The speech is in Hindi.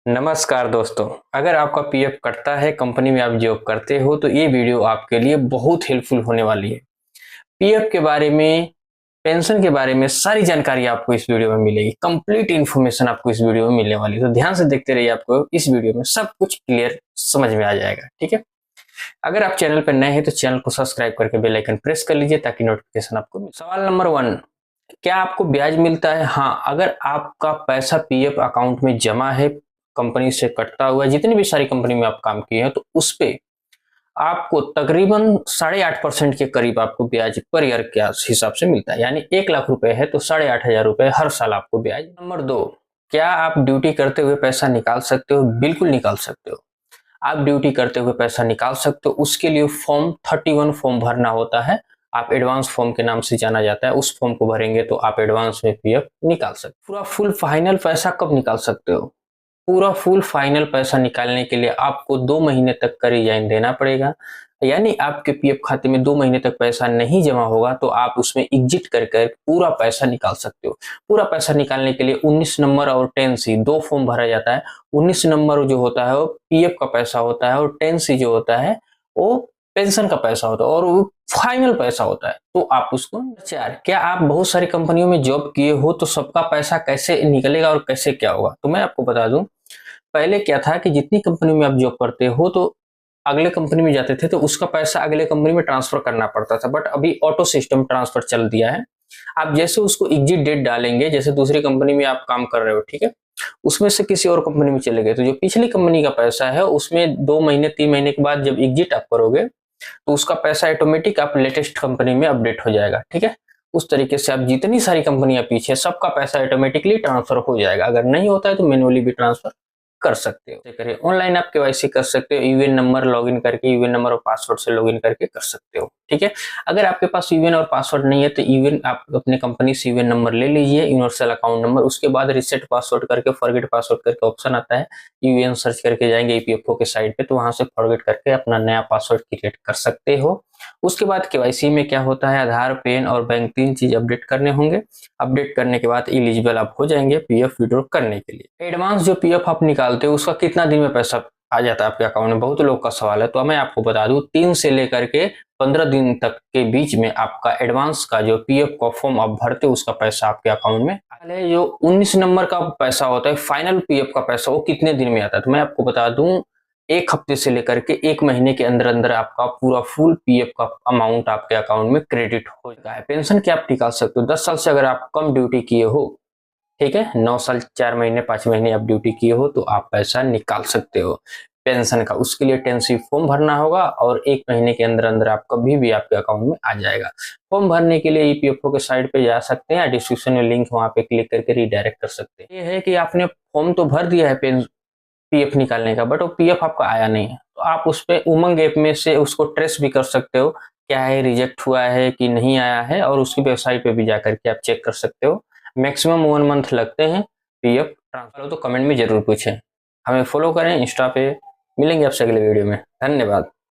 नमस्कार दोस्तों। अगर आपका पीएफ कटता है, कंपनी में आप जॉब करते हो, तो ये वीडियो आपके लिए बहुत हेल्पफुल होने वाली है। पीएफ के बारे में, पेंशन के बारे में सारी जानकारी आपको इस वीडियो में मिलेगी। कंप्लीट इन्फॉर्मेशन आपको इस वीडियो में मिलने वाली है, तो ध्यान से देखते रहिए। आपको इस वीडियो में सब कुछ क्लियर समझ में आ जाएगा। ठीक है। अगर आप चैनल पर नए हैं तो चैनल को सब्सक्राइब करके बेल आइकन प्रेस कर लीजिए ताकि नोटिफिकेशन आपको मिले। सवाल नंबर 1, क्या आपको ब्याज मिलता है? हाँ, अगर आपका पैसा पीएफ अकाउंट में जमा है, कंपनी से कटता हुआ, जितनी भी सारी कंपनी में आप काम किए हैं, तो उस पे आपको तकरीबन 8.5% के करीब आपको ब्याज पर ईयर के हिसाब से मिलता है। यानी 1 लाख रुपए है तो 8,500 रुपए हर साल आपको ब्याज। नंबर 2, क्या आप ड्यूटी करते हुए पैसा निकाल सकते हो? बिल्कुल निकाल सकते हो। आप ड्यूटी करते हुए पैसा निकाल सकते हो। उसके लिए फॉर्म 31 फॉर्म भरना होता है। आप एडवांस फॉर्म के नाम से जाना जाता है। उस फॉर्म को भरेंगे तो आप एडवांस में पीएफ निकाल सकते हो। पूरा फुल फाइनल पैसा कब निकाल सकते हो? पूरा फुल फाइनल पैसा निकालने के लिए आपको 2 महीने तक का रिजाइन देना पड़ेगा। यानी आपके पीएफ खाते में 2 महीने तक पैसा नहीं जमा होगा तो आप उसमें एग्जिट कर कर पूरा पैसा निकाल सकते हो। पूरा पैसा निकालने के लिए 19 नंबर और 10C 2 फॉर्म भरा जाता है। 19 नंबर जो होता है वो पीएफ का पैसा होता है और 10C जो होता है वो पेंशन का पैसा होता है और वो फाइनल पैसा होता है। तो आप उसको 4, क्या आप बहुत सारी कंपनियों में जॉब किए हो तो सबका पैसा कैसे निकलेगा और कैसे क्या होगा? तो मैं आपको बता दूं, पहले क्या था कि जितनी कंपनी में आप जॉब करते हो तो अगले कंपनी में जाते थे तो उसका पैसा अगले कंपनी में ट्रांसफर करना पड़ता था। बट अभी ऑटो सिस्टम ट्रांसफर चल दिया है। आप जैसे उसको एग्जिट डेट डालेंगे, जैसे दूसरी कंपनी में आप काम कर रहे हो, ठीक है, उसमें से किसी और कंपनी में चले गए तो जो पिछली कंपनी का पैसा है उसमें 2 महीने 3 महीने के बाद जब एग्जिट आप करोगे तो उसका पैसा ऑटोमेटिक आप लेटेस्ट कंपनी में अपडेट हो जाएगा। ठीक है। उस तरीके से आप जितनी सारी कंपनियां पीछे, सबका पैसा ऑटोमेटिकली ट्रांसफर हो जाएगा। अगर नहीं होता है तो मैनुअली भी ट्रांसफर कर सकते हो। करिए ऑनलाइन आप केवाईसी कर सकते हो। यूएन नंबर लॉगिन करके, यूएन नंबर और पासवर्ड से लॉगिन करके कर सकते हो। ठीक है। अगर आपके पास यूएन और पासवर्ड नहीं है तो यूएन आप अपने कंपनी से यूएन नंबर ले लीजिए, यूनिवर्सल अकाउंट नंबर। उसके बाद रिसेट पासवर्ड करके, फॉरगेट पासवर्ड करके ऑप्शन आता है, यूएन सर्च करके जाएंगे ईपीएफओ के साइट पे तो वहां से फॉरगेट करके अपना नया पासवर्ड क्रिएट कर सकते हो। उसके बाद केवाईसी में क्या होता है, आधार, पैन और बैंक 3 चीज अपडेट करने होंगे। अपडेट करने के बाद एलिजिबल आप हो जाएंगे पीएफ विड्रॉ करने के लिए। एडवांस जो पीएफ आप निकालते हो उसका कितना दिन में पैसा आ जाता है आपके अकाउंट में? बहुत लोग का सवाल है, तो मैं आपको बता दूं 3 से लेकर के 15 दिन तक के बीच में आपका एडवांस का जो पीएफ का फॉर्म आप भरते हो उसका पैसा आपके अकाउंट में। पहले जो 19 नंबर का पैसा होता है, फाइनल पीएफ का पैसा, वो कितने दिन में आता है? तो मैं आपको बता दूं 1 हफ्ते से लेकर के 1 महीने के अंदर अंदर आपका पूरा फुल पीएफ का अमाउंट आपके अकाउंट में क्रेडिट हो जाता है। पेंशन क्या आप निकाल सकते हो? 10 साल से अगर आप कम ड्यूटी किए हो, ठीक है, 9 साल 4 महीने 5 महीने आप ड्यूटी किए हो तो आप पैसा निकाल सकते हो पेंशन का। उसके लिए 10C फॉर्म भरना होगा और 1 महीने के अंदर अंदर आप कभी भी आपके अकाउंट में आ जाएगा। फॉर्म भरने के लिए ईपीएफओ के साइट पे जा सकते हैं, डिस्क्रिप्शन में लिंक वहां पे क्लिक करके रिडायरेक्ट कर सकते हैं। ये है कि आपने फॉर्म तो भर दिया है पीएफ निकालने का, बट वो पीएफ आपका आया नहीं है, तो आप उस पे उमंग ऐप में से उसको ट्रेस भी कर सकते हो, क्या है, रिजेक्ट हुआ है कि नहीं आया है, और उसकी वेबसाइट पे भी जाकर के आप चेक कर सकते हो। मैक्सिमम 1 मंथ लगते हैं पीएफ ट्रांसफर हो तो कमेंट में जरूर पूछें। हमें फॉलो करें इंस्टा पे। मिलेंगे आपसे अगले वीडियो में। धन्यवाद।